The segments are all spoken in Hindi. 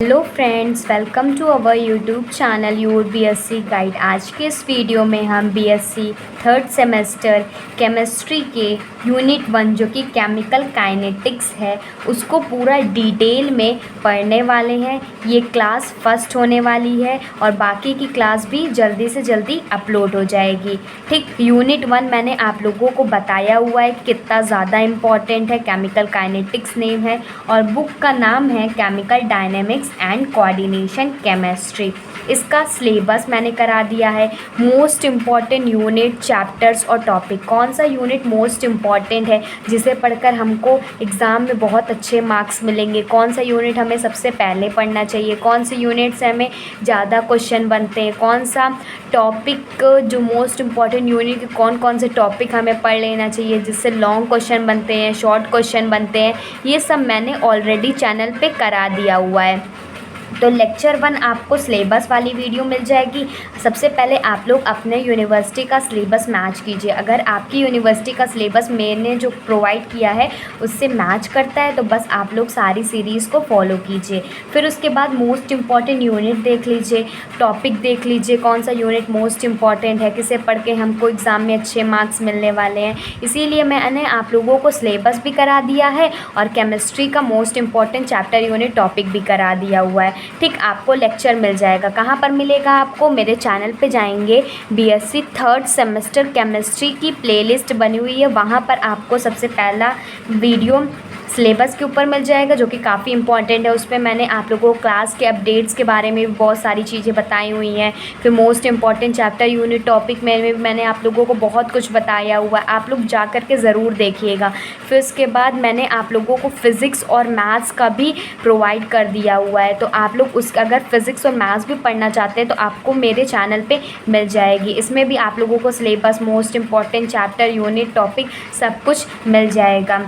Hello friends, welcome to our YouTube channel your b.sc guide. आज के इस वीडियो में हम b.sc थर्ड सेमेस्टर केमिस्ट्री के यूनिट 1 जो कि केमिकल काइनेटिक्स है उसको पूरा डिटेल में पढ़ने वाले हैं। ये क्लास फर्स्ट होने वाली है और बाकी की क्लास भी जल्दी से जल्दी अपलोड हो जाएगी। ठीक, यूनिट 1 मैंने आप लोगों को बताया हुआ है कितना ज़्यादा इम्पॉर्टेंट है। केमिकल काइनेटिक्स नेम है और बुक का नाम है chemical dynamics and coordination chemistry. इसका सिलेबस मैंने करा दिया है। मोस्ट इम्पॉर्टेंट यूनिट, चैप्टर्स और टॉपिक, कौन सा यूनिट मोस्ट इम्पॉर्टेंट है जिसे पढ़कर हमको एग्ज़ाम में बहुत अच्छे मार्क्स मिलेंगे, कौन सा यूनिट हमें सबसे पहले पढ़ना चाहिए, कौन से यूनिट से हमें ज़्यादा क्वेश्चन बनते हैं, कौन सा टॉपिक जो मोस्ट इम्पॉर्टेंट यूनिट के कौन कौन से टॉपिक हमें पढ़ लेना चाहिए जिससे लॉन्ग क्वेश्चन बनते हैं, शॉर्ट क्वेश्चन बनते हैं, ये सब मैंने ऑलरेडी चैनल पे करा दिया हुआ है। तो लेक्चर 1 आपको सिलेबस वाली वीडियो मिल जाएगी। सबसे पहले आप लोग अपने यूनिवर्सिटी का सिलेबस मैच कीजिए। अगर आपकी यूनिवर्सिटी का सिलेबस मैंने जो प्रोवाइड किया है उससे मैच करता है तो बस आप लोग सारी सीरीज़ को फॉलो कीजिए। फिर उसके बाद मोस्ट इम्पॉर्टेंट यूनिट देख लीजिए, टॉपिक देख लीजिए, कौन सा यूनिट मोस्ट इम्पॉर्टेंट है, किसे पढ़ के हमको एग्ज़ाम में अच्छे मार्क्स मिलने वाले हैं। इसीलिए मैंने आप लोगों को सिलेबस भी करा दिया है और केमिस्ट्री का most important chapter unit topic भी करा दिया हुआ है। ठीक, आपको लेक्चर मिल जाएगा। कहाँ पर मिलेगा आपको? मेरे चैनल पे जाएंगे, b.sc थर्ड सेमेस्टर केमिस्ट्री की प्लेलिस्ट बनी हुई है, वहाँ पर आपको सबसे पहला वीडियो सिलेबस के ऊपर मिल जाएगा जो कि काफ़ी इंपॉर्टेंट है। उस पर मैंने आप लोगों को क्लास के अपडेट्स के बारे में भी बहुत सारी चीज़ें बताई हुई हैं। फिर most important chapter unit topic में भी मैंने आप लोगों को बहुत कुछ बताया हुआ है, आप लोग जा कर के ज़रूर देखिएगा। फिर उसके बाद मैंने आप लोगों को फ़िज़िक्स और मैथ्स का भी प्रोवाइड कर दिया हुआ है, तो आप लोग अगर फ़िज़िक्स और मैथ्स भी पढ़ना चाहते हैं तो आपको मेरे चैनल पर मिल जाएगी। इसमें भी आप लोगों को syllabus, most important chapter unit topic सब कुछ मिल जाएगा।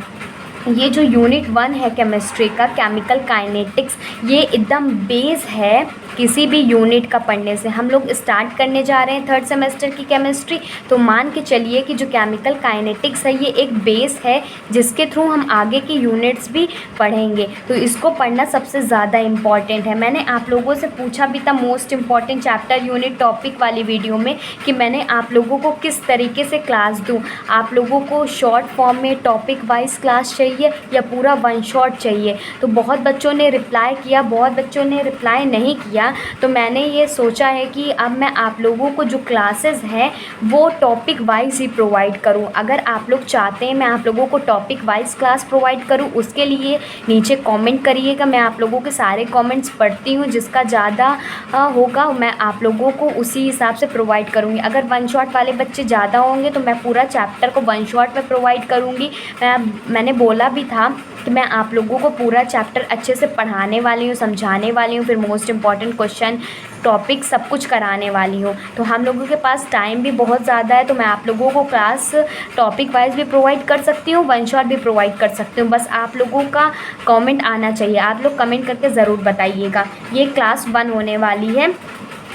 ये जो यूनिट 1 है केमिस्ट्री का, केमिकल काइनेटिक्स, ये एकदम बेस है किसी भी यूनिट का पढ़ने से। हम लोग स्टार्ट करने जा रहे हैं थर्ड सेमेस्टर की केमिस्ट्री, तो मान के चलिए कि जो केमिकल काइनेटिक्स है ये एक बेस है जिसके थ्रू हम आगे की यूनिट्स भी पढ़ेंगे। तो इसको पढ़ना सबसे ज़्यादा इम्पॉर्टेंट है। मैंने आप लोगों से पूछा भी था most important chapter unit topic वाली वीडियो में कि मैंने आप लोगों को किस तरीके से क्लास दूँ। आप लोगों को शॉर्ट फॉर्म में टॉपिक वाइज क्लास चाहिए या पूरा वन शॉट चाहिए? तो बहुत बच्चों ने रिप्लाई किया, बहुत बच्चों ने रिप्लाई नहीं किया। तो मैंने ये सोचा है कि अब मैं आप लोगों को जो क्लासेस हैं वो टॉपिक वाइज ही प्रोवाइड करूं। अगर आप लोग चाहते हैं मैं आप लोगों को टॉपिक वाइज क्लास प्रोवाइड करूं, उसके लिए नीचे कमेंट करिएगा। मैं आप लोगों के सारे कमेंट्स पढ़ती हूं, जिसका ज़्यादा होगा मैं आप लोगों को उसी हिसाब से प्रोवाइड करूँगी। अगर वन शॉट वाले बच्चे ज़्यादा होंगे तो मैं पूरा चैप्टर को वन शॉट में प्रोवाइड करूँगी। मैंने बोला भी था कि मैं आप लोगों को पूरा चैप्टर अच्छे से पढ़ाने वाली हूँ, समझाने वाली हूँ, फिर मोस्ट इम्पॉर्टेंट क्वेश्चन, टॉपिक सब कुछ कराने वाली हूँ। तो हम लोगों के पास टाइम भी बहुत ज़्यादा है, तो मैं आप लोगों को क्लास टॉपिक वाइज भी प्रोवाइड कर सकती हूँ, वन शॉट भी प्रोवाइड कर सकती हूँ। बस आप लोगों का कमेंट आना चाहिए, आप लोग कमेंट करके ज़रूर बताइएगा। ये क्लास 1 होने वाली है।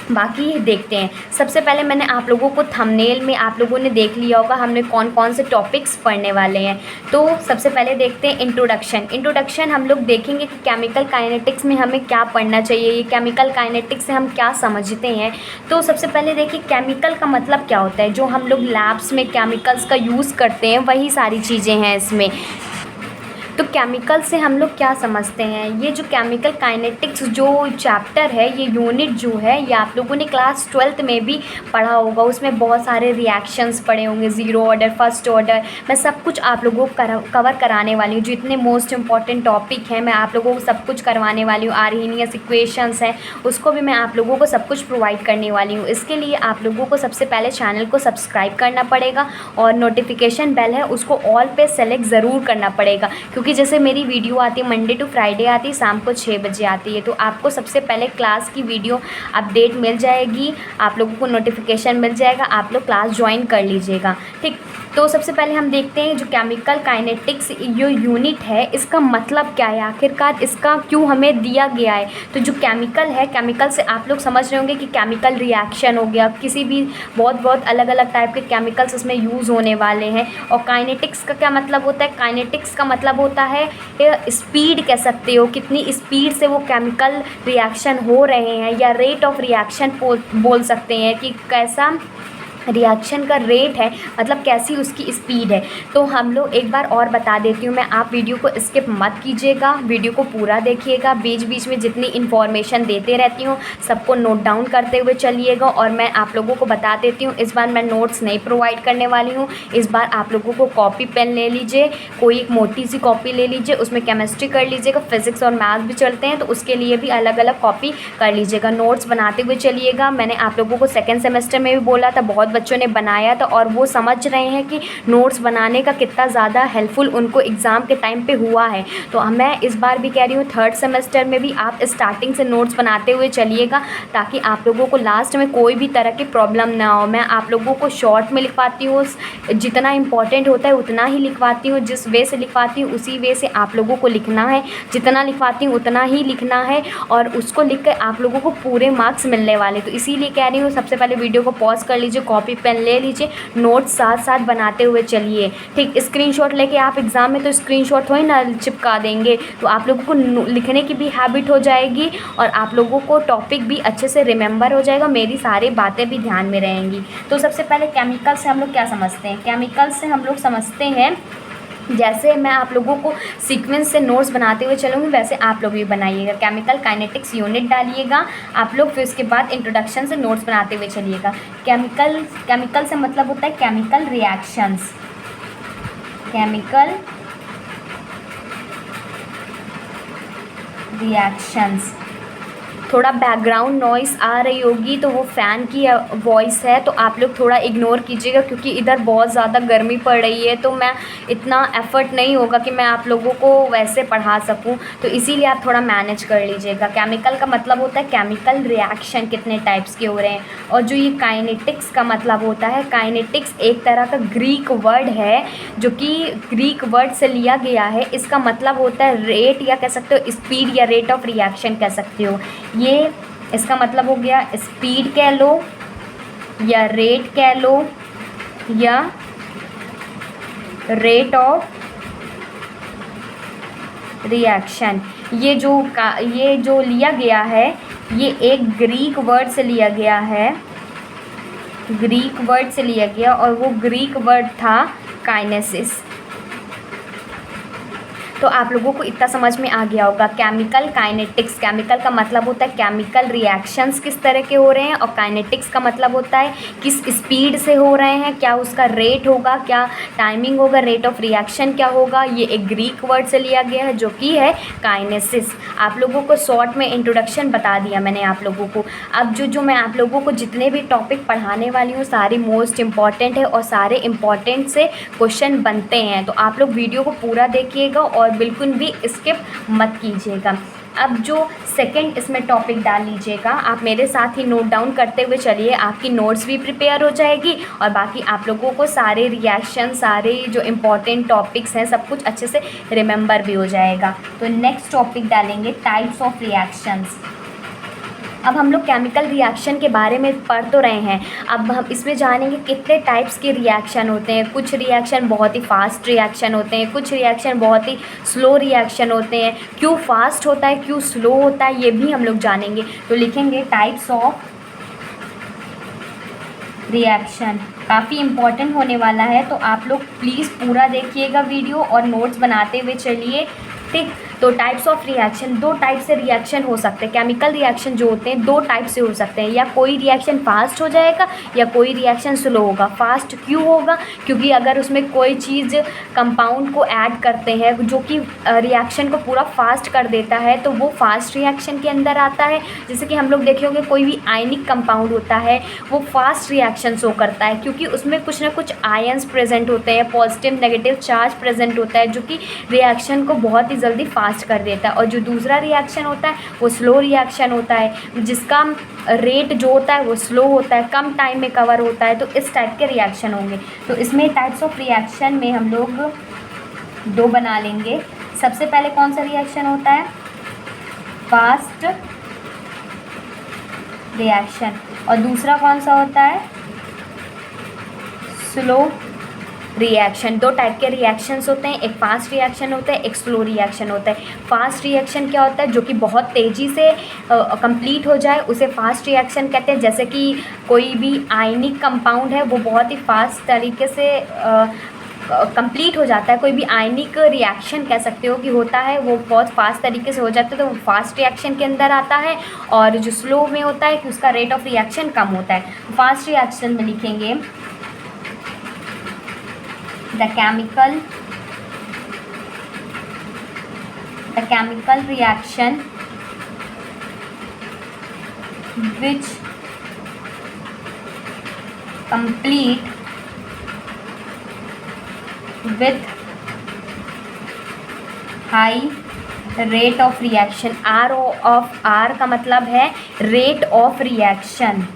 बाकी देखते हैं। सबसे पहले मैंने आप लोगों को थंबनेल में आप लोगों ने देख लिया होगा हमने कौन कौन से टॉपिक्स पढ़ने वाले हैं। तो सबसे पहले देखते हैं इंट्रोडक्शन हम लोग देखेंगे कि केमिकल काइनेटिक्स में हमें क्या पढ़ना चाहिए, ये केमिकल काइनेटिक्स से हम क्या समझते हैं। तो सबसे पहले देखिए केमिकल का मतलब क्या होता है। जो हम लोग लैब्स में केमिकल्स का यूज़ करते हैं वही सारी चीज़ें हैं इसमें। तो केमिकल से हम लोग क्या समझते हैं, ये जो केमिकल काइनेटिक्स जो चैप्टर है, ये यूनिट जो है, ये आप लोगों ने क्लास 12th में भी पढ़ा होगा। उसमें बहुत सारे रिएक्शंस पढ़े होंगे, ज़ीरो ऑर्डर, फर्स्ट ऑर्डर, मैं सब कुछ आप लोगों को कवर कराने वाली हूँ। जितने मोस्ट इंपॉर्टेंट टॉपिक हैं मैं आप लोगों को सब कुछ करवाने वाली हूँ। आर्हीनियस इक्वेशंस हैं उसको भी मैं आप लोगों को सब कुछ प्रोवाइड करने वाली हूँ। इसके लिए आप लोगों को सबसे पहले चैनल को सब्सक्राइब करना पड़ेगा और नोटिफिकेशन बेल है उसको ऑल पे सेलेक्ट ज़रूर करना पड़ेगा, क्योंकि जैसे मेरी वीडियो आती है मंडे टू फ्राइडे आती है, शाम को 6 बजे आती है। तो आपको सबसे पहले क्लास की वीडियो अपडेट मिल जाएगी, आप लोगों को नोटिफिकेशन मिल जाएगा, आप लोग क्लास ज्वाइन कर लीजिएगा। ठीक, तो सबसे पहले हम देखते हैं जो केमिकल काइनेटिक्स जो यूनिट है इसका मतलब क्या है, आखिरकार इसका क्यों हमें दिया गया है। तो जो केमिकल है, केमिकल से आप लोग समझ रहे होंगे कि केमिकल रिएक्शन हो गया, किसी भी बहुत अलग अलग टाइप के केमिकल्स इसमें यूज़ होने वाले हैं। और काइनेटिक्स का क्या मतलब होता है, काइनेटिक्स का मतलब होता होता है स्पीड कह सकते हो, कितनी स्पीड से वो केमिकल रिएक्शन हो रहे हैं, या रेट ऑफ रिएक्शन बोल सकते हैं कि कैसा रिएक्शन का रेट है, मतलब कैसी उसकी स्पीड है। तो हम लोग एक बार और बता देती हूँ मैं, आप वीडियो को स्किप मत कीजिएगा, वीडियो को पूरा देखिएगा, बीच बीच में जितनी इन्फॉर्मेशन देते रहती हूँ सबको नोट डाउन करते हुए चलिएगा। और मैं आप लोगों को बता देती हूँ, इस बार मैं नोट्स नहीं प्रोवाइड करने वाली हूँ। इस बार आप लोगों को कॉपी पेन ले लीजिए, कोई एक मोटी सी कॉपी ले लीजिए, उसमें केमिस्ट्री कर लीजिएगा, फिजिक्स और मैथ्स भी चलते हैं तो उसके लिए भी अलग अलग कॉपी कर लीजिएगा, नोट्स बनाते हुए चलिएगा। मैंने आप लोगों को सेकेंड सेमेस्टर में भी बोला था, बहुत बच्चों ने बनाया था और वो समझ रहे हैं कि नोट्स बनाने का कितना ज़्यादा हेल्पफुल उनको एग्ज़ाम के टाइम पे हुआ है। तो मैं इस बार भी कह रही हूँ थर्ड सेमेस्टर में भी आप स्टार्टिंग से नोट्स बनाते हुए चलिएगा, ताकि आप लोगों को लास्ट में कोई भी तरह की प्रॉब्लम ना हो। मैं आप लोगों को शॉर्ट में लिखवाती हूँ, जितना इंपॉर्टेंट होता है उतना ही लिखवाती हूँ, जिस वे से लिखवाती हूँ उसी वे से आप लोगों को लिखना है, जितना लिखवाती हूँ उतना ही लिखना है और उसको लिख कर आप लोगों को पूरे मार्क्स मिलने वाले। तो इसीलिए कह रही हूँ सबसे पहले वीडियो को पॉज कर लीजिए, कॉपी पेन ले लीजिए, नोट्स साथ साथ बनाते हुए चलिए। ठीक, स्क्रीनशॉट लेके आप एग्ज़ाम में तो स्क्रीनशॉट थोड़ी ना चिपका देंगे, तो आप लोगों को लिखने की भी हैबिट हो जाएगी और आप लोगों को टॉपिक भी अच्छे से रिमेंबर हो जाएगा, मेरी सारी बातें भी ध्यान में रहेंगी। तो सबसे पहले केमिकल से हम लोग क्या समझते हैं? केमिकल से हम लोग समझते हैं, जैसे मैं आप लोगों को सीक्वेंस से नोट्स बनाते हुए चलूँगी वैसे आप लोग भी बनाइएगा। केमिकल काइनेटिक्स यूनिट डालिएगा आप लोग, फिर उसके बाद इंट्रोडक्शन से नोट्स बनाते हुए चलिएगा। केमिकल से मतलब होता है केमिकल रिएक्शंस, केमिकल रिएक्शंस। थोड़ा बैकग्राउंड नॉइस आ रही होगी तो वो फ़ैन की वॉइस है, तो आप लोग थोड़ा इग्नोर कीजिएगा क्योंकि इधर बहुत ज़्यादा गर्मी पड़ रही है, तो मैं इतना एफ़र्ट नहीं होगा कि मैं आप लोगों को वैसे पढ़ा सकूं, तो इसीलिए आप थोड़ा मैनेज कर लीजिएगा। केमिकल का मतलब होता है केमिकल रिएक्शन कितने टाइप्स के हो रहे हैं। और जो ये काइनेटिक्स का मतलब होता है, काइनेटिक्स एक तरह का ग्रीक वर्ड है जो कि ग्रीक वर्ड से लिया गया है। इसका मतलब होता है रेट, या कह सकते हो स्पीड, या रेट ऑफ रिएक्शन कह सकते हो। ये इसका मतलब हो गया स्पीड कह लो, या रेट कह लो, या रेट ऑफ रिएक्शन। ये जो लिया गया है ये एक ग्रीक वर्ड से लिया गया है, ग्रीक वर्ड से लिया गया, और वो ग्रीक वर्ड था काइनेसिस। तो आप लोगों को इतना समझ में आ गया होगा। केमिकल काइनेटिक्स, केमिकल का मतलब होता है केमिकल रिएक्शंस किस तरह के हो रहे हैं, और काइनेटिक्स का मतलब होता है किस स्पीड से हो रहे हैं, क्या उसका रेट होगा, क्या टाइमिंग होगा, रेट ऑफ रिएक्शन क्या होगा। ये एक ग्रीक वर्ड से लिया गया है जो कि है काइनेसिस। आप लोगों को शॉर्ट में इंट्रोडक्शन बता दिया मैंने आप लोगों को। अब जो मैं आप लोगों को जितने भी टॉपिक पढ़ाने वाली हूँ सारी मोस्ट इम्पॉर्टेंट है और सारे इम्पॉर्टेंट से क्वेश्चन बनते हैं, तो आप लोग वीडियो को पूरा देखिएगा और बिल्कुल भी स्किप मत कीजिएगा। अब जो सेकंड इसमें टॉपिक डाल लीजिएगा, आप मेरे साथ ही नोट डाउन करते हुए चलिए, आपकी नोट्स भी प्रिपेयर हो जाएगी और बाकी आप लोगों को सारे रिएक्शन, सारे जो इम्पॉर्टेंट टॉपिक्स हैं सब कुछ अच्छे से रिमेंबर भी हो जाएगा। तो नेक्स्ट टॉपिक डालेंगे टाइप्स ऑफ रिएक्शंस। अब हम लोग केमिकल रिएक्शन के बारे में पढ़ तो रहे हैं, अब हम इसमें जानेंगे कितने टाइप्स के रिएक्शन होते हैं। कुछ रिएक्शन बहुत ही फास्ट रिएक्शन होते हैं, कुछ रिएक्शन बहुत ही स्लो रिएक्शन होते हैं। क्यों फास्ट होता है, क्यों स्लो होता है, ये भी हम लोग जानेंगे। तो लिखेंगे टाइप्स ऑफ रिएक्शन, काफ़ी इम्पॉर्टेंट होने वाला है, तो आप लोग प्लीज़ पूरा देखिएगा वीडियो और नोट्स बनाते हुए चलिए। ठीक, तो टाइप्स ऑफ रिएक्शन, दो टाइप से रिएक्शन हो सकते हैं। केमिकल रिएक्शन जो होते हैं दो टाइप से हो सकते हैं, या कोई रिएक्शन फास्ट हो जाएगा या कोई रिएक्शन स्लो होगा। फास्ट क्यों होगा, क्योंकि अगर उसमें कोई चीज़ कंपाउंड को ऐड करते हैं जो कि रिएक्शन को पूरा फास्ट कर देता है तो वो फास्ट रिएक्शन के अंदर आता है। जैसे कि हम लोग देखे होंगे कोई भी आयनिक कंपाउंड होता है वो फास्ट रिएक्शन शो करता है, क्योंकि उसमें कुछ ना कुछ आयंस प्रेजेंट होते हैं, पॉजिटिव नेगेटिव चार्ज प्रेजेंट होता है जो कि रिएक्शन को बहुत ही जल्दी फास्ट कर देता है। और जो दूसरा रिएक्शन होता है वो स्लो रिएक्शन होता है, जिसका रेट जो होता है वो स्लो होता है, कम टाइम में कवर होता है। तो इस टाइप के रिएक्शन होंगे। तो इसमें टाइप्स ऑफ रिएक्शन में हम लोग दो बना लेंगे। सबसे पहले कौन सा रिएक्शन होता है, फास्ट रिएक्शन, और दूसरा कौन सा होता है, स्लो रिएक्शन, दो टाइप के रिएक्शंस होते हैं, एक फास्ट रिएक्शन होता है, एक स्लो रिएक्शन होता है। फास्ट रिएक्शन क्या होता है, जो कि बहुत तेज़ी से कंप्लीट हो जाए उसे फास्ट रिएक्शन कहते हैं। जैसे कि कोई भी आयनिक कंपाउंड है वो बहुत ही फास्ट तरीके से कंप्लीट हो जाता है। कोई भी आयनिक रिएक्शन कह सकते हो कि होता है, वो बहुत फास्ट तरीके से हो जाता है, तो वो फास्ट रिएक्शन के अंदर आता है। और जो स्लो में होता है कि उसका रेट ऑफ रिएक्शन कम होता है। फास्ट रिएक्शन में लिखेंगे the chemical reaction which complete with high rate of reaction। R का मतलब है रेट ऑफ रिएक्शन,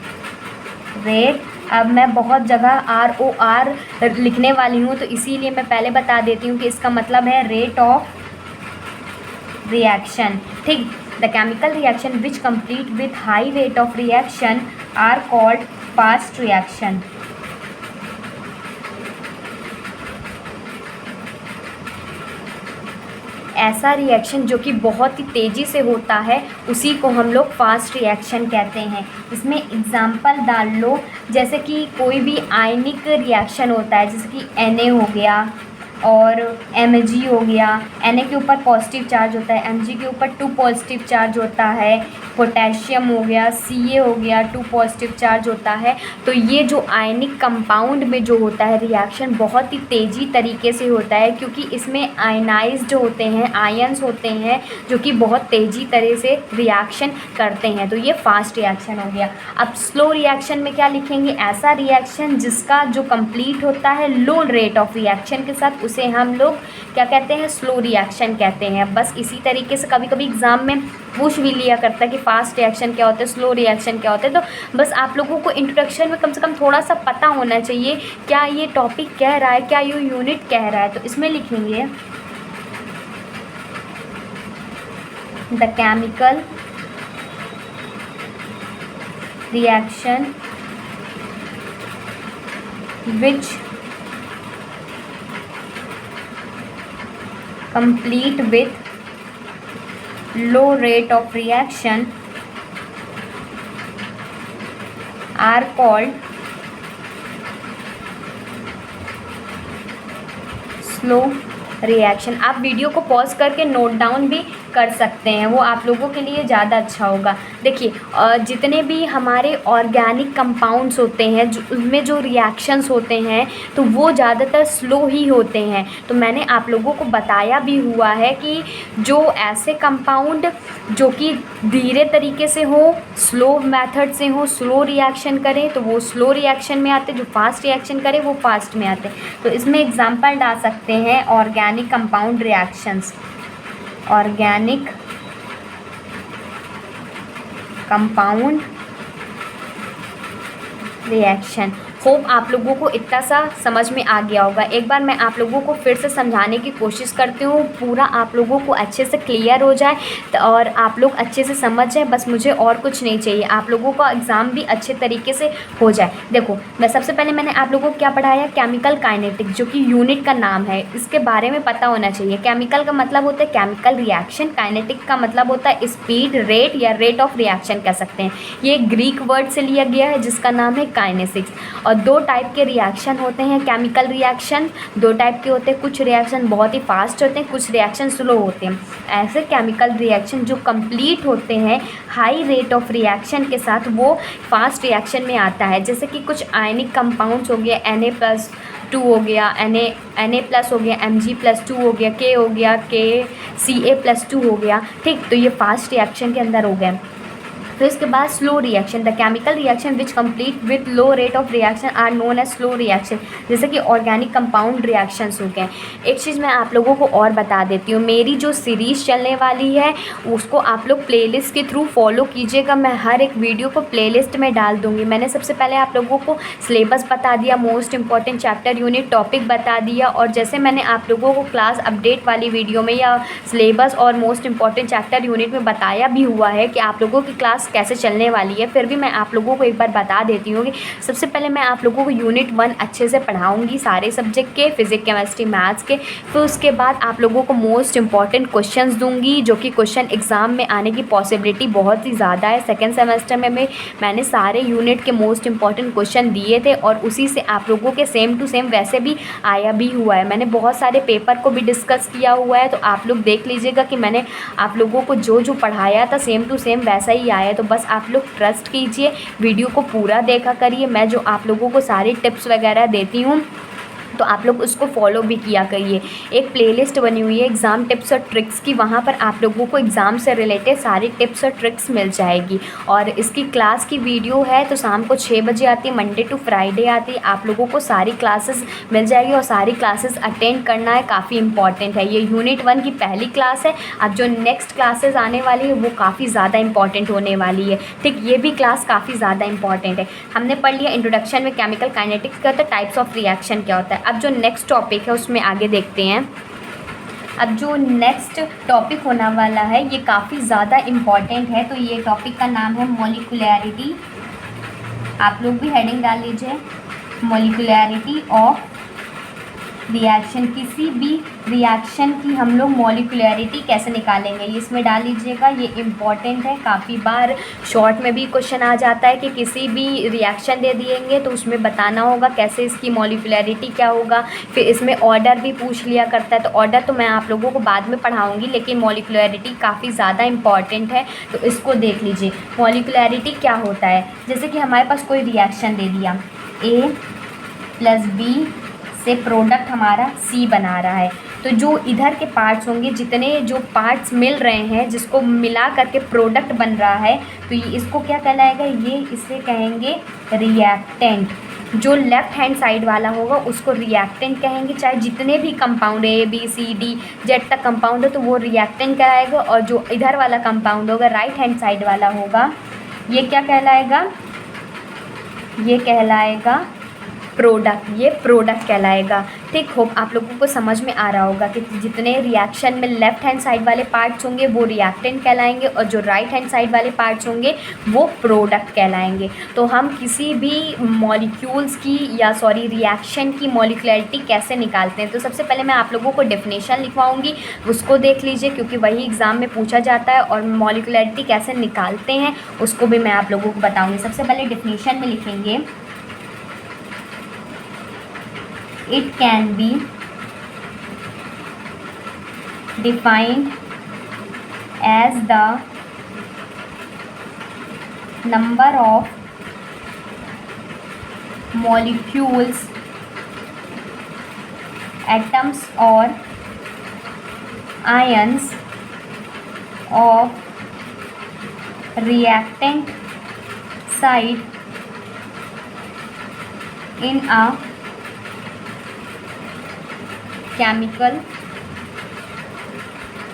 रेट। अब मैं बहुत जगह ROR लिखने वाली हूँ, तो इसीलिए मैं पहले बता देती हूँ कि इसका मतलब है रेट ऑफ रिएक्शन। ठीक, the chemical reaction which complete with high rate of reaction are called fast reaction. ऐसा रिएक्शन जो कि बहुत ही तेज़ी से होता है उसी को हम लोग फास्ट रिएक्शन कहते हैं। इसमें एग्जाम्पल डाल लो, जैसे कि कोई भी आयनिक रिएक्शन होता है, जैसे कि Na हो गया और Mg हो गया। Na के ऊपर पॉजिटिव चार्ज होता है, Mg के ऊपर 2 पॉजिटिव चार्ज होता है। पोटेशियम हो गया, Ca हो गया, 2 पॉजिटिव चार्ज होता है। तो ये जो आयनिक कंपाउंड में जो होता है रिएक्शन बहुत ही तेज़ी तरीके से होता है, क्योंकि इसमें आयनाइज्ड होते हैं, आयंस होते हैं जो कि बहुत तेज़ी तरह से रिएक्शन करते हैं। तो ये फास्ट रिएक्शन हो गया। अब स्लो रिएक्शन में क्या लिखेंगे, ऐसा रिएक्शन जिसका जो कंप्लीट होता है लो रेट ऑफ रिएक्शन के साथ, उसे हम लोग क्या कहते हैं, स्लो रिएक्शन कहते हैं। बस इसी तरीके से कभी कभी एग्ज़ाम में पूछ भी लिया करता है कि फास्ट रिएक्शन क्या होता है, स्लो रिएक्शन क्या होता है। तो बस आप लोगों को इंट्रोडक्शन में कम से कम थोड़ा सा पता होना चाहिए क्या ये टॉपिक कह रहा है, क्या ये यूनिट कह रहा है। तो इसमें लिखेंगे the chemical reaction which complete with low rate of reaction are called slow reaction. आप वीडियो को पॉज करके नोट डाउन भी कर सकते हैं, वो आप लोगों के लिए ज़्यादा अच्छा होगा। देखिए, जितने भी हमारे ऑर्गेनिक कंपाउंड्स होते हैं उनमें जो रिएक्शंस होते हैं तो वो ज़्यादातर स्लो ही होते हैं। तो मैंने आप लोगों को बताया भी हुआ है कि जो ऐसे कंपाउंड जो कि धीरे तरीके से हो, स्लो मेथड से हो, स्लो रिएक्शन करें तो वो स्लो रिएक्शन में आते, जो फास्ट रिएक्शन करें वो फास्ट में आते। तो इसमें एग्जांपल डाल सकते हैं organic compound reactions, organic compound reaction. Hope आप लोगों को इतना सा समझ में आ गया होगा। एक बार मैं आप लोगों को फिर से समझाने की कोशिश करती हूँ, पूरा आप लोगों को अच्छे से क्लियर हो जाए और आप लोग अच्छे से समझ जाए। बस मुझे और कुछ नहीं चाहिए, आप लोगों का एग्ज़ाम भी अच्छे तरीके से हो जाए। देखो, मैं सबसे पहले मैंने आप लोगों को क्या पढ़ाया, केमिकल काइनेटिक्स, जो कि यूनिट का नाम है, इसके बारे में पता होना चाहिए। केमिकल का मतलब होता है केमिकल रिएक्शन, काइनेटिक का मतलब होता है स्पीड, रेट या रेट ऑफ रिएक्शन कह सकते हैं। ये ग्रीक वर्ड से लिया गया है जिसका नाम है काइनेसिक्स। और दो टाइप के रिएक्शन होते हैं केमिकल रिएक्शन, दो टाइप के होते हैं। कुछ रिएक्शन बहुत ही फास्ट होते हैं, कुछ रिएक्शन स्लो होते हैं। ऐसे केमिकल रिएक्शन जो कंप्लीट होते हैं हाई रेट ऑफ रिएक्शन के साथ, वो फास्ट रिएक्शन में आता है। जैसे कि कुछ आयनिक कंपाउंड्स हो गए, Na+2 हो गया, Na+ हो गया, Mg+2 हो गया, K हो गया, Ca+2 हो गया। ठीक, तो ये फास्ट रिएक्शन के अंदर हो गए। तो इसके बाद slow reaction, the chemical reaction which complete with low rate of reaction are known as slow reaction. जैसे कि ऑर्गेनिक कंपाउंड रिएक्शंस हो गए। एक चीज़ मैं आप लोगों को और बता देती हूँ, मेरी जो सीरीज़ चलने वाली है उसको आप लोग प्लेलिस्ट के थ्रू फॉलो कीजिएगा। मैं हर एक वीडियो को प्लेलिस्ट में डाल दूँगी। मैंने सबसे पहले आप लोगों को सिलेबस बता दिया, most important chapter unit topic बता दिया, और जैसे मैंने आप लोगों को क्लास अपडेट वाली वीडियो में या सिलेबस और मोस्ट इंपॉर्टेंट चैप्टर यूनिट में बताया भी हुआ है कि आप लोगों की क्लास कैसे चलने वाली है, फिर भी मैं आप लोगों को एक बार बता देती हूँ कि सबसे पहले मैं आप लोगों को यूनिट 1 अच्छे से पढ़ाऊँगी सारे सब्जेक्ट के, फिजिक्स केमिस्ट्री मैथ्स के। फिर उसके बाद आप लोगों को मोस्ट इंपॉर्टेंट क्वेश्चंस दूंगी, जो कि क्वेश्चन एग्ज़ाम में आने की पॉसिबिलिटी बहुत ही ज़्यादा है। सेकेंड सेमेस्टर में मैंने सारे यूनिट के मोस्ट इंपॉर्टेंट क्वेश्चन दिए थे और उसी से आप लोगों के सेम टू सेम वैसे भी आया भी हुआ है। मैंने बहुत सारे पेपर को भी डिस्कस किया हुआ है, तो आप लोग देख लीजिएगा कि मैंने आप लोगों को जो जो पढ़ाया था सेम टू सेम वैसा ही आया है। तो बस आप लोग ट्रस्ट कीजिए, वीडियो को पूरा देखा करिए। मैं जो आप लोगों को सारी टिप्स वगैरह देती हूँ तो आप लोग उसको फॉलो भी किया करिए। एक प्लेलिस्ट बनी हुई है एग्ज़ाम टिप्स और ट्रिक्स की, वहाँ पर आप लोगों को एग्ज़ाम से रिलेटेड सारी टिप्स और ट्रिक्स मिल जाएगी। और इसकी क्लास की वीडियो है तो शाम को 6 बजे आती है, मंडे टू फ्राइडे आती है। आप लोगों को सारी क्लासेस मिल जाएगी और सारी क्लासेस अटेंड करना है, काफ़ी इंपॉर्टेंट है। ये यूनिट 1 की पहली क्लास है। अब जो नेक्स्ट क्लासेस आने वाली है वो काफ़ी ज़्यादा इंपॉर्टेंट होने वाली है। ठीक, ये भी क्लास काफ़ी ज़्यादा इंपॉर्टेंट है। हमने पढ़ लिया इंट्रोडक्शन में केमिकल काइनेटिक्स क्या होता है, टाइप्स ऑफ रिएक्शन क्या होता है। अब जो नेक्स्ट टॉपिक है उसमें आगे देखते हैं। अब जो नेक्स्ट टॉपिक होने वाला है ये काफ़ी ज़्यादा इम्पॉर्टेंट है। तो ये टॉपिक का नाम है मॉलिक्यूलैरिटी। आप लोग भी हेडिंग डाल लीजिए, मॉलिक्यूलैरिटी ऑफ रिएक्शन। किसी भी रिएक्शन की हम लोग मॉलिक्यूलैरिटी कैसे निकालेंगे, ये इसमें डाल लीजिएगा। ये इम्पॉर्टेंट है, काफ़ी बार शॉर्ट में भी क्वेश्चन आ जाता है कि किसी भी रिएक्शन दे दिएंगे तो उसमें बताना होगा कैसे इसकी मॉलिक्यूलैरिटी क्या होगा। फिर इसमें ऑर्डर भी पूछ लिया करता है, तो ऑर्डर तो मैं आप लोगों को बाद में पढ़ाऊँगी, लेकिन मॉलिक्यूलैरिटी काफ़ी ज़्यादा इंपॉर्टेंट है, तो इसको देख लीजिए। मॉलिक्यूलैरिटी क्या होता है, जैसे कि हमारे पास कोई रिएक्शन दे दिया, A + B से प्रोडक्ट हमारा C बना रहा है, तो जो इधर के पार्ट्स होंगे, जितने जो पार्ट्स मिल रहे हैं जिसको मिला करके प्रोडक्ट बन रहा है, तो ये इसको क्या कहलाएगा, ये इसे कहेंगे रिएक्टेंट। जो लेफ़्ट हैंड साइड वाला होगा उसको रिएक्टेंट कहेंगे, चाहे जितने भी compound A B C D Z तक कंपाउंड है तो वो रिएक्टेंट कहलाएगा। और जो इधर वाला कंपाउंड होगा, राइट हैंड साइड वाला होगा, ये क्या कहलाएगा, ये कहलाएगा प्रोडक्ट, ये प्रोडक्ट कहलाएगा। ठीक, होप आप लोगों को समझ में आ रहा होगा कि जितने रिएक्शन में लेफ़्ट हैंड साइड वाले पार्ट्स होंगे वो रिएक्टेंट कहलाएंगे और जो राइट हैंड साइड वाले पार्ट्स होंगे वो प्रोडक्ट कहलाएंगे। तो हम किसी भी मॉलिक्यूल्स की या रिएक्शन की मॉलिक्यूलैरिटी कैसे निकालते हैं, तो सबसे पहले मैं आप लोगों को डेफिनेशन लिखवाऊंगी, उसको देख लीजिए क्योंकि वही एग्ज़ाम में पूछा जाता है। और मॉलिक्यूलैरिटी कैसे निकालते हैं उसको भी मैं आप लोगों को बताऊँगी। सबसे पहले डेफिनेशन में लिखेंगे, it can be defined as the number of molecules, atoms or ions of reactant side in a chemical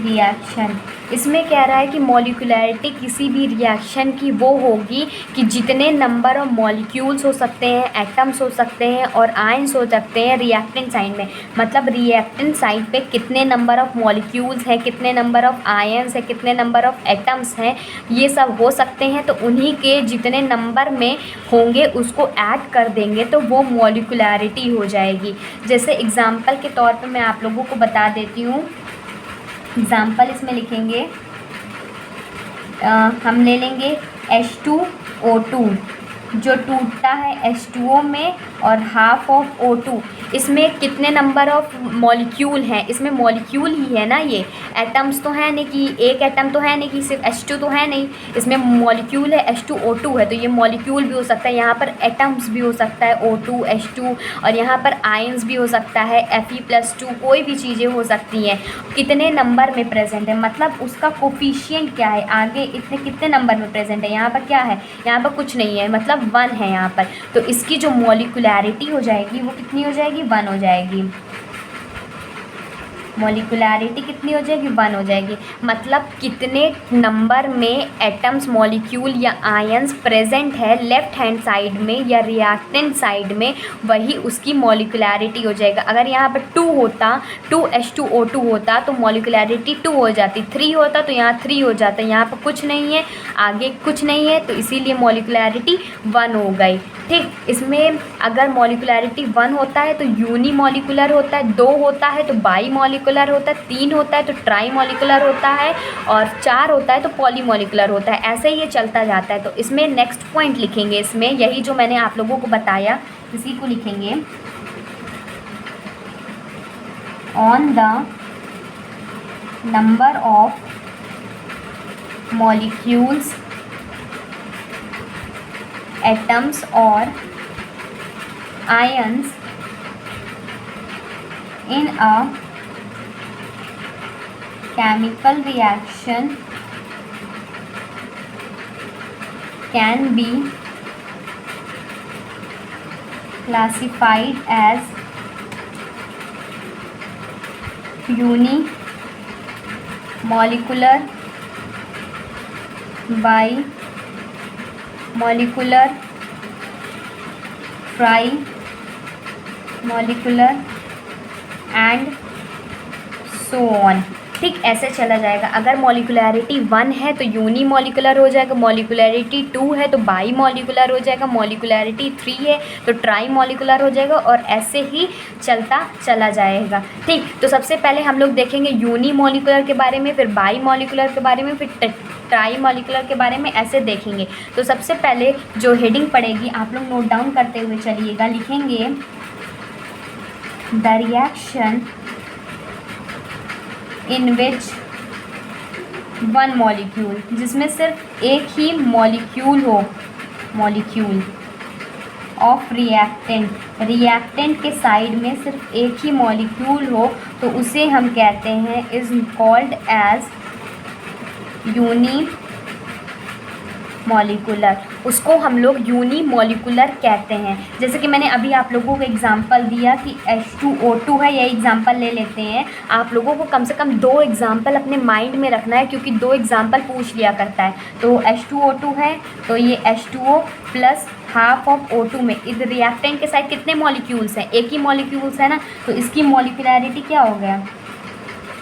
reaction. इसमें कह रहा है कि मॉलिक्यूलैरिटी किसी भी रिएक्शन की वो होगी कि जितने नंबर ऑफ मॉलिक्यूल्स हो सकते हैं, एटम्स हो सकते हैं और आयंस हो सकते हैं रिएक्टेंट साइड में। मतलब रिएक्टेंट साइड पे कितने नंबर ऑफ मॉलिक्यूल्स हैं, कितने नंबर ऑफ आयंस है, कितने नंबर ऑफ एटम्स हैं, ये सब हो सकते हैं। तो उन्हीं के जितने नंबर में होंगे उसको ऐड कर देंगे तो वो मॉलिक्यूलैरिटी हो जाएगी। जैसे एग्ज़ाम्पल के तौर पे मैं आप लोगों को बता देती हूँ। एग्ज़ाम्पल इसमें लिखेंगे, हम ले लेंगे H2O2 जो टूटता है H2O में और हाफ ऑफ O2। इसमें कितने नंबर ऑफ मॉलिक्यूल हैं, इसमें मॉलिक्यूल ही है ना, ये एटम्स तो है नहीं कि एक एटम तो है नहीं कि सिर्फ H2 तो है नहीं, इसमें मॉलिक्यूल है H2O2 है, तो ये मॉलिक्यूल भी हो सकता है, यहाँ पर एटम्स भी हो सकता है O2 H2 और यहाँ पर आयंस भी हो सकता है Fe+2, कोई भी चीज़ें हो सकती हैं। कितने नंबर में प्रेजेंट है, मतलब उसका कोफिशिएंट क्या है, आगे इतने कितने नंबर में प्रेजेंट है। यहाँ पर क्या है, यहाँ पर कुछ नहीं है, मतलब 1 है यहाँ पर। तो इसकी जो मॉलिक्यूलैरिटी हो जाएगी वो कितनी हो जाएगी, 1 हो जाएगी। मॉलिक्युलैरिटी कितनी हो जाएगी, 1 हो जाएगी। मतलब कितने नंबर में एटम्स, मॉलिक्यूल या आयंस प्रेजेंट है लेफ्ट हैंड साइड में या रिएक्टेंट साइड में, वही उसकी मॉलिक्युलैरिटी हो जाएगा। अगर यहाँ पर 2 होता, 2H2O2 होता तो मॉलिक्युलैरिटी 2 हो जाती, 3 होता तो यहाँ 3 हो जाता, यहाँ पर कुछ नहीं है, आगे कुछ नहीं है, तो इसीलिए मॉलिक्युलैरिटी 1 हो गई। ठीक, इसमें अगर मॉलिक्युलैरिटी 1 होता है तो यूनी मॉलिक्युलर होता है, 2 होता है तो बाई मॉलिक्युलर होता है, 3 होता है तो ट्राई मॉलिक्युलर होता है, और 4 होता है तो पॉली मॉलिक्युलर होता है। ऐसे ही ये चलता जाता है। तो इसमें नेक्स्ट पॉइंट लिखेंगे, इसमें यही जो मैंने आप लोगों को बताया इसी को लिखेंगे। On the number of molecules, atoms और ions in a chemical reaction can be classified as unimolecular, bimolecular, try-molecular and so on. ठीक, ऐसे चला जाएगा। अगर मॉलिक्युलैरिटी 1 है तो यूनी मॉलिक्युलर हो जाएगा, मॉलिक्युलैरिटी 2 है तो बाई मॉलिक्युलर हो जाएगा, मॉलिक्युलैरिटी 3 है तो ट्राई मॉलिक्युलर हो जाएगा, और ऐसे ही चलता चला जाएगा। ठीक, तो सबसे पहले हम लोग देखेंगे यूनी मॉलिक्युलर के बारे में, फिर बाई मॉलिक्युलर के बारे में, फिर ट्राई मॉलिक्युलर के बारे में, ऐसे देखेंगे। तो सबसे पहले जो हेडिंग पड़ेगी आप लोग नोट डाउन करते हुए चलिएगा, लिखेंगे the reaction in which one molecule, जिसमें सिर्फ एक ही मॉलिक्यूल हो, मॉलिक्यूल ऑफ रिएक्टेंट के साइड में सिर्फ एक ही मॉलिक्यूल हो, तो उसे हम कहते हैं is called as unimolecular. उसको हम लोग यूनी मॉलिक्युलर कहते हैं। जैसे कि मैंने अभी आप लोगों को एग्जांपल दिया कि H2O2 है, यह एग्जांपल ले लेते हैं। आप लोगों को कम से कम 2 एग्जांपल अपने माइंड में रखना है, क्योंकि 2 एग्जांपल पूछ लिया करता है। तो H2O2 है तो ये H2O plus half of O2 में इस रिएक्टेंट के साइड कितने मॉलिक्यूल्स हैं, एक ही मॉलिक्यूल्स है ना, तो इसकी मॉलिक्युलैरिटी क्या हो गया,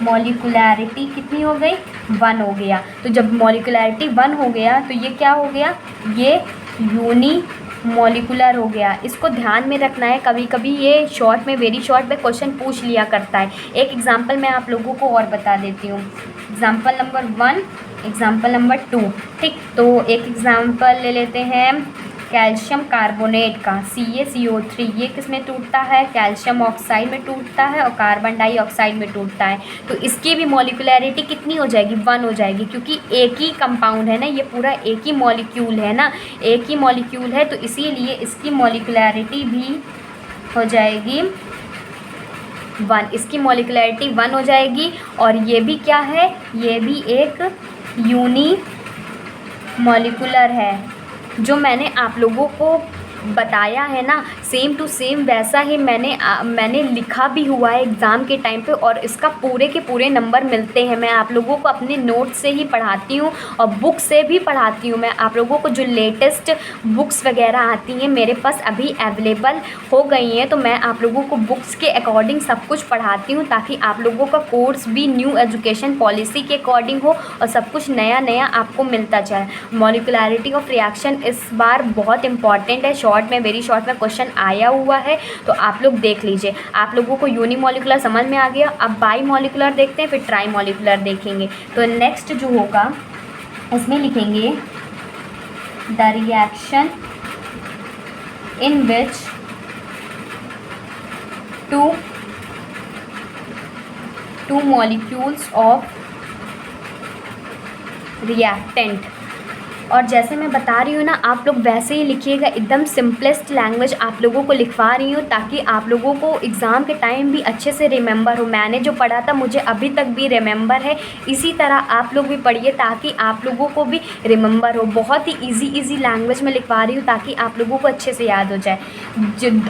मॉलिक्युलैरिटी कितनी हो गई, 1 हो गया। तो जब मॉलिक्युलैरिटी 1 हो गया तो ये क्या हो गया, ये यूनी मॉलिक्युलर हो गया। इसको ध्यान में रखना है, कभी कभी ये शॉर्ट में, वेरी शॉर्ट में क्वेश्चन पूछ लिया करता है। एक एग्जांपल मैं आप लोगों को और बता देती हूँ, एग्जांपल नंबर 1, एग्जांपल नंबर 2। ठीक, तो एक एग्जांपल ले लेते हैं कैल्शियम कार्बोनेट का, CaCO3, ये किस में टूटता है, कैल्शियम ऑक्साइड में टूटता है और कार्बन डाइऑक्साइड में टूटता है। तो इसकी भी मॉलिक्युलैरिटी कितनी हो जाएगी, 1 हो जाएगी, क्योंकि एक ही कंपाउंड है ना, ये पूरा एक ही मॉलिक्यूल है ना, एक ही मॉलिक्यूल है, तो इसीलिए इसकी मॉलिक्युलैरिटी भी हो जाएगी 1। इसकी मॉलिक्युलैरिटी 1 हो जाएगी। और ये भी क्या है, ये भी एक यूनी मॉलिक्युलर है। जो मैंने आप लोगों को बताया है ना, सेम टू सेम वैसा ही मैंने लिखा भी हुआ है एग्ज़ाम के टाइम पे, और इसका पूरे के पूरे नंबर मिलते हैं। मैं आप लोगों को अपने नोट से ही पढ़ाती हूँ और बुक से भी पढ़ाती हूँ। मैं आप लोगों को जो लेटेस्ट बुक्स वगैरह आती हैं मेरे पास अभी अवेलेबल हो गई हैं, तो मैं आप लोगों को बुक्स के अकॉर्डिंग सब कुछ पढ़ाती हूँ, ताकि आप लोगों का कोर्स भी न्यू एजुकेशन पॉलिसी के अकॉर्डिंग हो और सब कुछ नया नया आपको मिलता जाए। मॉलिक्युलैरिटी ऑफ रिएक्शन इस बार बहुत इंपॉर्टेंट है, शॉर्ट में, वेरी शॉर्ट में क्वेश्चन आया हुआ है, तो आप लोग देख लीजिए। आप लोगों को यूनी मॉलिक्युलर समझ में आ गया। अब बाई मॉलिक्युलर देखते हैं, फिर ट्राई मॉलिक्युलर देखेंगे। तो नेक्स्ट जो होगा इसमें लिखेंगे the reaction in which two molecules of reactant. और जैसे मैं बता रही हूँ ना, आप लोग वैसे ही लिखिएगा, एकदम सिंपलेस्ट लैंग्वेज आप लोगों को लिखवा रही हूँ, ताकि आप लोगों को एग्ज़ाम के टाइम भी अच्छे से रिमेंबर हो। मैंने जो पढ़ा था मुझे अभी तक भी रिमेंबर है, इसी तरह आप लोग भी पढ़िए ताकि आप लोगों को भी रिमेंबर हो। बहुत ही ईजी लैंग्वेज में लिखवा रही हूँ ताकि आप लोगों को अच्छे से याद हो जाए।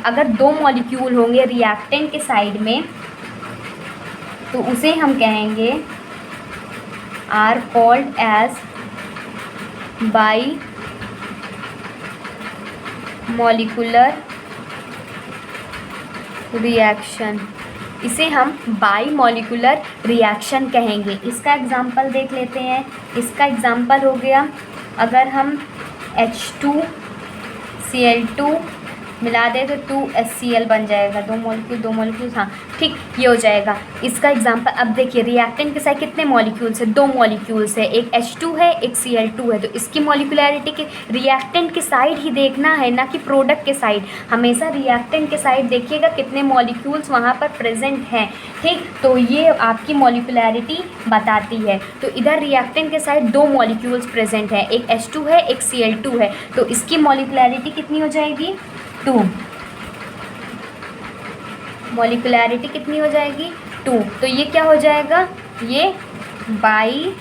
अगर 2 मॉलिक्यूल होंगे रिएक्टेंट के साइड में, तो उसे हम कहेंगे are called as bimolecular reaction. इसे हम बाई मॉलिक्यूलर रिएक्शन कहेंगे। इसका एग्जाम्पल देख लेते हैं। इसका एग्जाम्पल हो गया, अगर हम H2Cl2 मिला दें तो 2HCl बन जाएगा। दो मॉलिक्यूल, हाँ ठीक, ये हो जाएगा। इसका एग्जांपल अब देखिए, रिएक्टेंट के साथ कितने मॉलिक्यूल्स है? 2 मॉलिक्यूल्स है, एक H2 है, एक Cl2 है। तो इसकी मॉलिक्यूलैरिटी के रिएक्टेंट के साइड ही देखना है, ना कि प्रोडक्ट के साइड। हमेशा रिएक्टेंट के साइड देखिएगा कितने मॉलिक्यूल्स वहाँ पर प्रेजेंट हैं, ठीक। तो ये आपकी मॉलिक्यूलैरिटी बताती है। तो इधर रिएक्टेंट के साइड 2 मॉलिक्यूल्स प्रेजेंट है, एक H2 है, एक Cl2 है। तो इसकी मॉलिक्यूलैरिटी कितनी हो जाएगी? 2। मॉलिक्यूलैरिटी कितनी हो जाएगी? 2। तो ये क्या हो जाएगा? ये बाई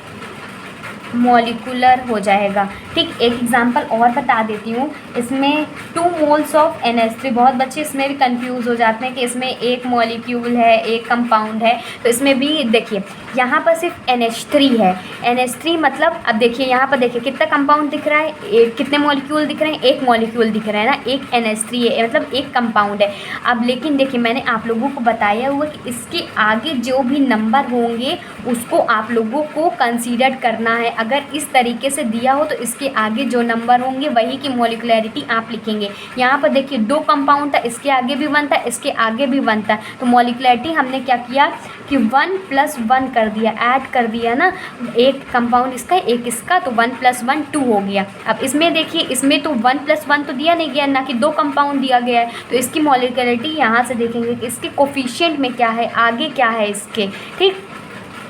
मॉलिक्यूलर हो जाएगा, ठीक। एक एग्जांपल और बता देती हूँ। इसमें 2 मोल्स ऑफ NH3, बहुत बच्चे इसमें भी कंफ्यूज हो जाते हैं कि इसमें एक मॉलिक्यूल है, एक कंपाउंड है। तो इसमें भी देखिए, यहाँ पर सिर्फ NH3 है। NH3 मतलब, अब देखिए यहाँ पर देखिए कितना कंपाउंड दिख रहा है, एक कितने मॉलिक्यूल दिख रहे हैं? एक मॉलिक्यूल दिख रहा है ना, एक NH3 है, मतलब एक कंपाउंड है। अब लेकिन देखिए, मैंने आप लोगों को बताया हुआ कि इसके आगे जो भी नंबर होंगे उसको आप लोगों को कंसीडर करना है। अगर इस तरीके से दिया हो तो इसके आगे जो नंबर होंगे वही की मॉलिक्यूलैरिटी आप लिखेंगे। यहाँ पर देखिए 2 कंपाउंड था, इसके आगे भी 1 था, इसके आगे भी 1 था। तो मॉलिक्यूलैरिटी हमने क्या किया कि 1 + 1 कर दिया, ऐड कर दिया ना, एक कंपाउंड इसका, एक इसका, तो 1 + 1 2 हो गया। अब इसमें देखिए, इसमें तो 1 + 1 तो दिया नहीं गया, ना कि 2 कंपाउंड दिया गया है। तो इसकी मॉलिक्यूलैरिटी यहाँ से देखेंगे कि इसके कोफिशिएंट में क्या है, आगे क्या है इसके, ठीक।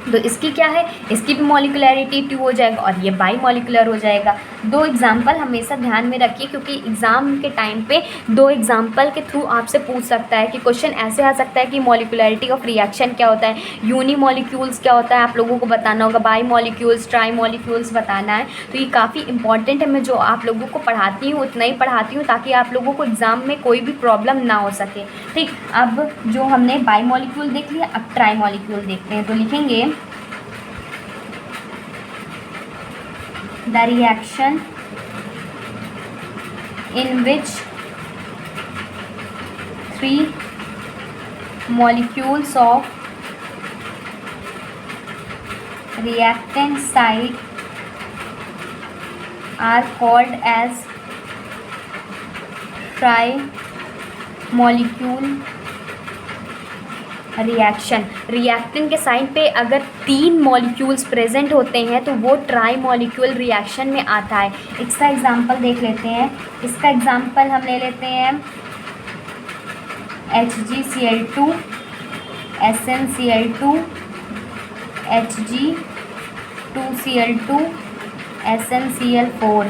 तो इसकी क्या है? इसकी भी मॉलिक्यूलैरिटी 2 हो जाएगा और ये बाई मॉलिक्यूलर हो जाएगा। 2 एग्जाम्पल हमेशा ध्यान में रखिए, क्योंकि एग्ज़ाम के टाइम पे 2 एग्जाम्पल के थ्रू आपसे पूछ सकता है कि क्वेश्चन ऐसे आ सकता है कि मॉलिक्यूलैरिटी ऑफ रिएक्शन क्या होता है, यूनी मॉलिक्यूल्स क्या होता है, आप लोगों को बताना होगा, बाई मॉलिक्यूल्स, ट्राई मॉलिक्यूल्स बताना है। तो ये काफ़ी इंपॉर्टेंट है। मैं जो आप लोगों को पढ़ाती हूँ उतना ही पढ़ाती हूँ, ताकि आप लोगों को एग्ज़ाम में कोई भी प्रॉब्लम ना हो सके, ठीक। अब जो हमने बाई मॉलिक्यूल देख लिया, अब ट्राई मॉलिक्यूल देखते हैं। तो लिखेंगे the reaction in which 3 molecules of reactant side are called as tri-molecule reaction. Reactant के साइड पे अगर 3 मॉलिक्यूल्स प्रेजेंट होते हैं तो वो ट्राई मॉलिक्यूल रिएक्शन में आता है। इसका एग्जांपल देख लेते हैं। इसका एग्जांपल हम ले लेते हैं HgCl2, SnCl2, Hg2Cl2, SnCl4,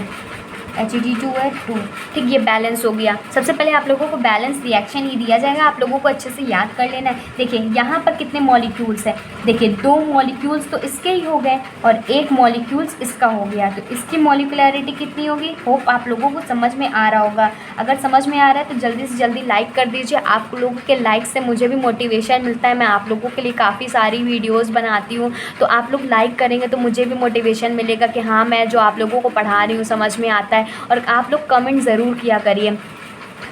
Hg2 है 2, ठीक। ये बैलेंस हो गया। सबसे पहले आप लोगों को बैलेंस रिएक्शन ही दिया जाएगा, आप लोगों को अच्छे से याद कर लेना है। देखिए यहाँ पर कितने मॉलिक्यूल्स है, देखिए 2 मॉलिक्यूल्स तो इसके ही हो गए और 1 मॉलिक्यूल्स इसका हो गया। तो इसकी मॉलिक्यूलैरिटी कितनी होगी? होप आप लोगों को समझ में आ रहा होगा। अगर समझ में आ रहा है तो जल्दी से जल्दी लाइक कर दीजिए। आप लोगों के लाइक से मुझे भी मोटिवेशन मिलता है। मैं आप लोगों के लिए काफ़ी सारी वीडियोज़ बनाती हूँ, तो आप लोग लाइक करेंगे तो मुझे भी मोटिवेशन मिलेगा कि हाँ, मैं जो आप लोगों को पढ़ा रही हूँ समझ में आता है। और आप लोग कमेंट ज़रूर किया करिए।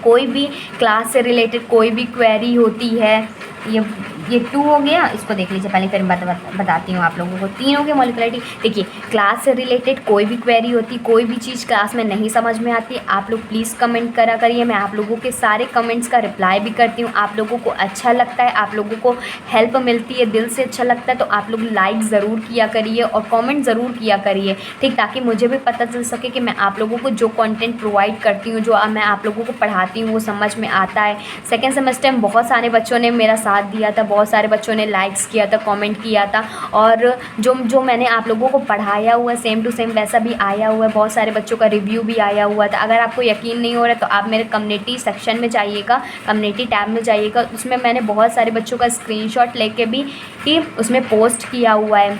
कोई भी क्लास से रिलेटेड कोई भी क्वेरी होती है, ये 2 हो गया। इसको देख लीजिए पहले, फिर बताती हूँ आप लोगों को। 3 हो गए मॉलिक्यूलैरिटी। देखिए क्लास से रिलेटेड कोई भी क्वेरी होती, कोई भी चीज़ क्लास में नहीं समझ में आती, आप लोग प्लीज़ कमेंट करा करिए। मैं आप लोगों के सारे कमेंट्स का रिप्लाई भी करती हूँ। आप लोगों को अच्छा लगता है, आप लोगों को हेल्प मिलती है, दिल से अच्छा लगता है, तो आप लोग लाइक ज़रूर किया करिए और कॉमेंट ज़रूर किया करिए, ठीक। ताकि मुझे भी पता चल सके कि मैं आप लोगों को जो कॉन्टेंट प्रोवाइड करती हूँ, जो मैं आप लोगों को पढ़ाती हूँ, वो समझ में आता है। सेकेंड सेमेस्टर में बहुत सारे बच्चों ने मेरा साथ दिया था, बहुत सारे बच्चों ने लाइक्स किया था, कमेंट किया था, और जो मैंने आप लोगों को पढ़ाया हुआ सेम टू सेम वैसा भी आया हुआ है। बहुत सारे बच्चों का रिव्यू भी आया हुआ था। अगर आपको यकीन नहीं हो रहा है तो आप मेरे कम्युनिटी सेक्शन में जाइएगा, कम्युनिटी टैब में जाइएगा, उसमें मैंने बहुत सारे बच्चों का स्क्रीनशॉट लेके भी उसमें पोस्ट किया हुआ है।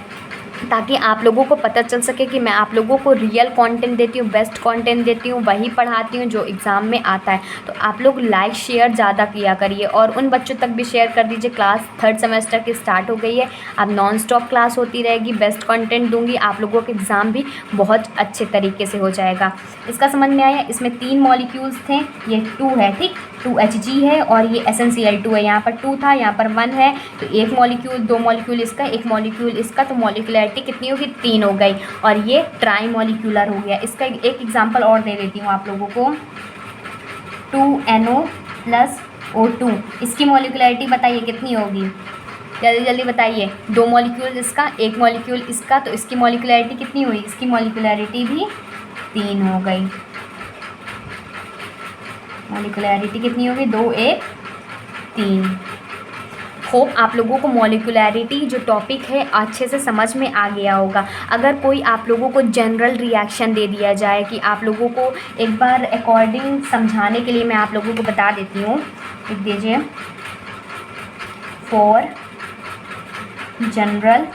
ताकि आप लोगों को पता चल सके कि मैं आप लोगों को रियल कंटेंट देती हूँ, बेस्ट कंटेंट देती हूँ, वही पढ़ाती हूँ जो एग्ज़ाम में आता है। तो आप लोग लाइक शेयर ज़्यादा किया करिए और उन बच्चों तक भी शेयर कर दीजिए। क्लास 3rd सेमेस्टर की स्टार्ट हो गई है, अब नॉन स्टॉप क्लास होती रहेगी, बेस्ट कंटेंट दूँगी, आप लोगों का एग्ज़ाम भी बहुत अच्छे तरीके से हो जाएगा। इसका समझ में आया? इसमें 3 मॉलिक्यूल्स थे, ये 2 है, ठीक, 2Hg है और ये SnCl2 है। यहाँ पर 2 था, यहाँ पर 1 है, तो 1 मॉलिक्यूल, 2 मॉलिक्यूल इसका, 1 मॉलिक्यूल इसका, तो मॉलिक्युलरिटी कितनी होगी? 3 हो गई और ये ट्राई मॉलिक्यूलर हो गया। इसका एक एग्जांपल और दे देती हूँ आप लोगों को, 2NO + O2, इसकी मॉलिक्युलरिटी बताइए कितनी होगी? जल्दी जल्दी बताइए। 2 मॉलिक्यूल इसका, 1 मॉलिक्यूल इसका, तो इसकी मॉलिक्युलरिटी कितनी हुई? इसकी मॉलिक्युलरिटी भी 3 हो गई। मॉलिक्युलरिटी कितनी होगी? 2 1 3। होप आप लोगों को मॉलिक्युलरिटी जो टॉपिक है अच्छे से समझ में आ गया होगा। अगर कोई आप लोगों को जनरल रिएक्शन दे दिया जाए कि आप लोगों को एक बार अकॉर्डिंग समझाने के लिए मैं आप लोगों को बता देती हूँ, लिख दीजिए, फॉर जनरल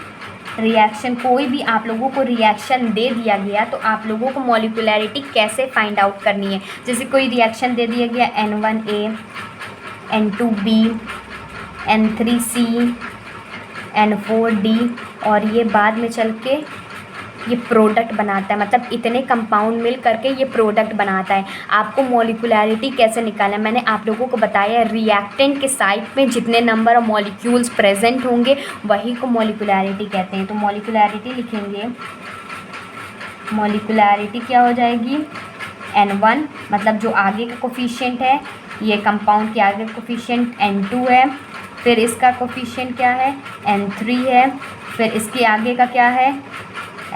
रिएक्शन, कोई भी आप लोगों को रिएक्शन दे दिया गया तो आप लोगों को मॉलिक्युलरिटी कैसे फाइंड आउट करनी है। जैसे कोई रिएक्शन दे दिया गया N1A N2B N3C N4D और ये बाद में चल के ये प्रोडक्ट बनाता है, मतलब इतने कंपाउंड मिल करके ये प्रोडक्ट बनाता है। आपको मॉलिक्युलरिटी कैसे निकालना है मैंने आप लोगों को बताया। रिएक्टेंट के साइड में जितने नंबर ऑफ मॉलिक्यूल्स प्रेजेंट होंगे वही को मॉलिक्युलरिटी कहते हैं। तो मॉलिक्युलरिटी लिखेंगे, मॉलिक्युलरिटी क्या हो जाएगी? N1 मतलब जो आगे का कोफिशिएंट है, ये कंपाउंड के आगे का कोफिशिएंट N2 है, फिर इसका कोफिशिएंट क्या है? N3 है, फिर इसके आगे का क्या है?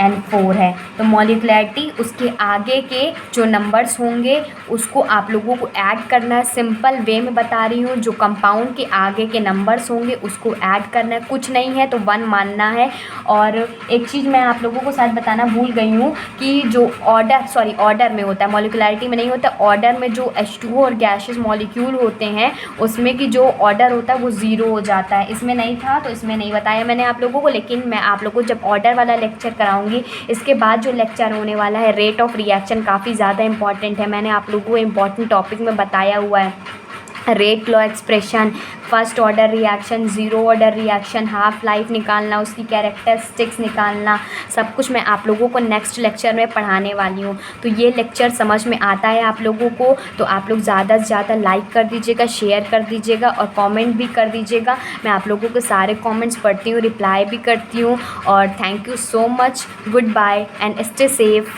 N4 है। तो मॉलिक्युलरिटी उसके आगे के जो नंबर्स होंगे उसको आप लोगों को ऐड करना है। सिंपल वे में बता रही हूँ, जो कंपाउंड के आगे के नंबर्स होंगे उसको ऐड करना है, कुछ नहीं है तो 1 मानना है। और एक चीज़ मैं आप लोगों को शायद बताना भूल गई हूँ कि जो ऑर्डर में होता है, मॉलिक्युलरिटी में नहीं होता, ऑर्डर में जो H2O और गैसेस मॉलिक्यूल होते हैं उसमें की जो ऑर्डर होता है वो 0 हो जाता है। इसमें नहीं था तो इसमें नहीं बताया मैंने आप लोगों को, लेकिन मैं आप लोगों को जब ऑर्डर वाला लेक्चर कराऊंगी, इसके बाद जो लेक्चर होने वाला है रेट ऑफ रिएक्शन काफ़ी ज़्यादा इंपॉर्टेंट है। मैंने आप लोगों को इंपॉर्टेंट टॉपिक में बताया हुआ है। Rate law expression, first order reaction, 0 order reaction, half life निकालना, उसकी कैरेक्टरिस्टिक्स निकालना, सब कुछ मैं आप लोगों को नेक्स्ट लेक्चर में पढ़ाने वाली हूँ। तो ये लेक्चर समझ में आता है आप लोगों को तो आप लोग ज़्यादा से ज़्यादा लाइक कर दीजिएगा, शेयर कर दीजिएगा और कमेंट भी कर दीजिएगा। मैं आप लोगों के सारे कमेंट्स पढ़ती हूँ, रिप्लाई भी करती हूँ। और thank you so much, goodbye and stay safe.